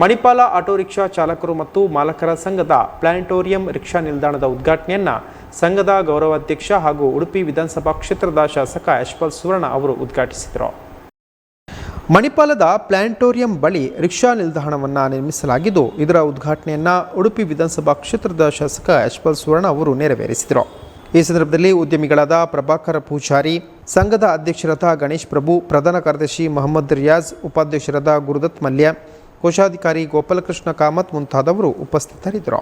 Manipal auto rickshaw ಚಾಲಕರು ಮತ್ತು ಮಾಲಕರ ಸಂಘದ ಪ್ಲಾನೆಟೋರಿಯಂ ರಿಕ್ಷಾ ನಿಲ್ದಾಣದ ಉದ್ಘಾಟನೆಯನ್ನು ಸಂಘದ ಗೌರವಾಧ್ಯಕ್ಷ ಹಾಗೂ ಉಡುಪಿ ವಿಧಾನಸಭಾ ಕ್ಷೇತ್ರದ ಶಾಸಕ ಯಶ್ಪಾಲ್ ಸುವರ್ಣ ಅವರು ಉದ್ಘಾಟಿಸಿದರು. ಮಣಿಪಾಲದ ಪ್ಲಾನೆಟೋರಿಯಂ ಬಳಿ ರಿಕ್ಷಾ ನಿಲ್ದಾಣವನ್ನು ನಿರ್ಮಿಸಲಾಗಿದ್ದು, ಇದರ ಉದ್ಘಾಟನೆಯನ್ನು ಉಡುಪಿ ವಿಧಾನಸಭಾ ಕ್ಷೇತ್ರದ ಶಾಸಕ ಯಶ್ಪಾಲ್ ಸುವರ್ಣ ಅವರು ನೆರವೇರಿಸಿದರು. ಈ ಸಂದರ್ಭದಲ್ಲಿ ಉದ್ಯಮಿಗಳಾದ ಪ್ರಭಾಕರ ಪೂಜಾರಿ, ಸಂಘದ ಅಧ್ಯಕ್ಷರಾದ ಗಣೇಶ್ ಪ್ರಭು, ಪ್ರಧಾನ ಕಾರ್ಯದರ್ಶಿ ಮೊಹಮ್ಮದ್ ರಿಯಾಜ್, ಉಪಾಧ್ಯಕ್ಷರಾದ ಗುರುದತ್ ಮಲ್ಯ, ಕೋಶಾಧಿಕಾರಿ ಗೋಪಾಲಕೃಷ್ಣ ಕಾಮತ್ ಮುಂತಾದವರು ಉಪಸ್ಥಿತರಿದ್ದರು.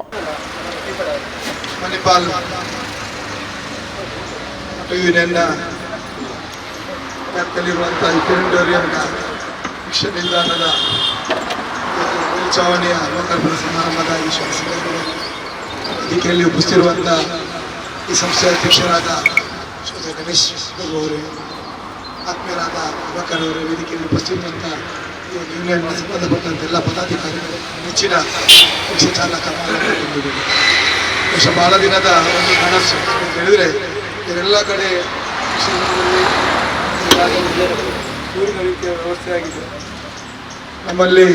ಮಣಿಪಾಲ್ ರಿಕ್ಷಾ ನಿಲ್ದಾಣದ ಮೇಲ್ಛಾವಣಿಯ ಲೋಕಾರ್ಪಣೆ ಸಮಾರಂಭದ ವೇದಿಕೆಯಲ್ಲಿ ಉಪಸ್ಥಿತಿರುವಂಥ ಈ ಸಂಸ್ಥೆಯ ಅಧ್ಯಕ್ಷರಾದ ಗಣೇಶ್ ಪ್ರಭು ಅವರು, ಆತ್ಮೀಯರಾದ ಪ್ರಭಾಕರ್ ಅವರ ವೇದಿಕೆಯಲ್ಲಿ ಉಪಸ್ಥಿತಿರುವಂಥ ಯೂನಿಯನ್ ಸಂಬಂಧಪಟ್ಟಂಥ ಎಲ್ಲ ಪದಾಧಿಕಾರಿಗಳು, ನೆಚ್ಚಿನ ರಿಕ್ಷಾ ಚಾಲಕ ಬಹಳ ದಿನದ ಒಂದು ಕನಸು ಅಂತ ಹೇಳಿದರೆ, ಎಲ್ಲ ಕಡೆ ಊರಿನ ರೀತಿಯ ವ್ಯವಸ್ಥೆ ಆಗಿದೆ. ನಮ್ಮಲ್ಲಿ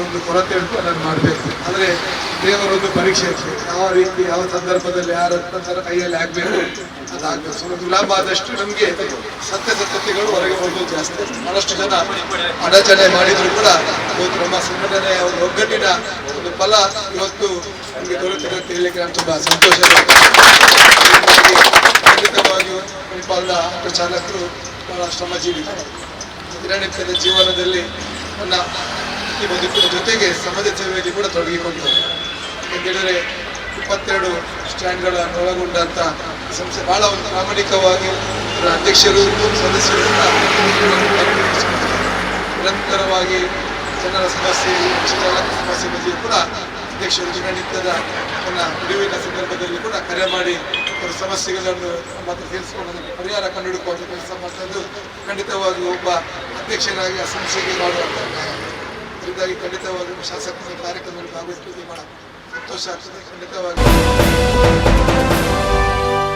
ಒಂದು ಕೊರತೆ ಉಂಟು, ಅದನ್ನು ಮಾಡಬೇಕು. ಆದರೆ ದೇವರೊಂದು ಪರೀಕ್ಷೆ, ಯಾವ ರೀತಿ ಯಾವ ಸಂದರ್ಭದಲ್ಲಿ ಯಾರ ನಂತರ ಕೈಯಲ್ಲಿ ಆಗಬೇಕು ಅದಾಗಬೇಕು. ಸ್ವಲ್ಪ ವಿಳಂಬ ಆದಷ್ಟು ನಮಗೆ ಸತ್ಯತೆಗಳು ಹೊರಗೆ ಬರೋದು ಜಾಸ್ತಿ. ಬಹಳಷ್ಟು ಜನ ಅಡಚಣೆ ಮಾಡಿದ್ರು ಕೂಡ ಇವತ್ತು ನಮ್ಮ ಸಂಘಟನೆಯ ಒಂದು ಒಗ್ಗಟ್ಟಿನ ಒಂದು ಫಲ ಇವತ್ತು ನಮಗೆ ದೊರೆತಿದೆ ಅಂತ ಹೇಳಲಿಕ್ಕೆ ನಾನು ತುಂಬ ಸಂತೋಷ. ಖಂಡಿತವಾಗಿಯೂ ಮಣಿಪಾಲದ ಆಟೋ ಚಾಲಕರು ಬಹಳ ಶ್ರಮಜೀವಿಗಳು. ದಿನನಿತ್ಯದ ಜೀವನದಲ್ಲಿ ನನ್ನ ಈ ಬದುಕಿನ ಜೊತೆಗೆ ಸಮಾಜ ಸೇವೆಯಲ್ಲಿ ಕೂಡ ತೊಡಗಿಕೊಂಡರು. ಯಾಕೆಂತೇಳಿದರೆ 22 ಸ್ಟ್ಯಾಂಡ್ಗಳನ್ನು ಒಳಗೊಂಡಂಥ ಸಂಸ್ಥೆ ಬಹಳ ಒಂದು ಪ್ರಾಮಾಣಿಕವಾಗಿ ಅಧ್ಯಕ್ಷರು ಸದಸ್ಯರು ನಿರಂತರವಾಗಿ ಜನರ ಸಮಸ್ಯೆ, ಚಾಲಕ ಸಮಸ್ಯೆ ಬಗ್ಗೆ ಕೂಡ ಅಧ್ಯಕ್ಷರು ದಿನನಿತ್ಯದ ನನ್ನ ಬಿಡುವಿನ ಸಂದರ್ಭದಲ್ಲಿ ಕೂಡ ಕರೆ ಮಾಡಿ ಅವರ ಸಮಸ್ಯೆಗಳನ್ನು ನಮ್ಮ ಹತ್ರ ಸೇರಿಸಿಕೊಂಡು ಅದಕ್ಕೆ ಪರಿಹಾರ ಕಂಡುಹಿಡುಕುವಂಥ ಕೆಲಸ ಮಾಡ್ತದ್ದು ಖಂಡಿತವಾಗಿ ಒಬ್ಬ ಅಧ್ಯಕ್ಷರಾಗಿ ಆ ಸಂಸ್ಥೆಗೆ ಮಾಡುವಂಥ ಇದರಿಂದಾಗಿ ಖಂಡಿತವಾಗಿ ಶಾಸಕರ ಕಾರ್ಯಕ್ರಮದಲ್ಲಿ ಭಾಗವಹಿಸುವುದು ಬಹಳ ಸಂತೋಷ ಆಗ್ತದೆ. ಖಂಡಿತವಾಗಿ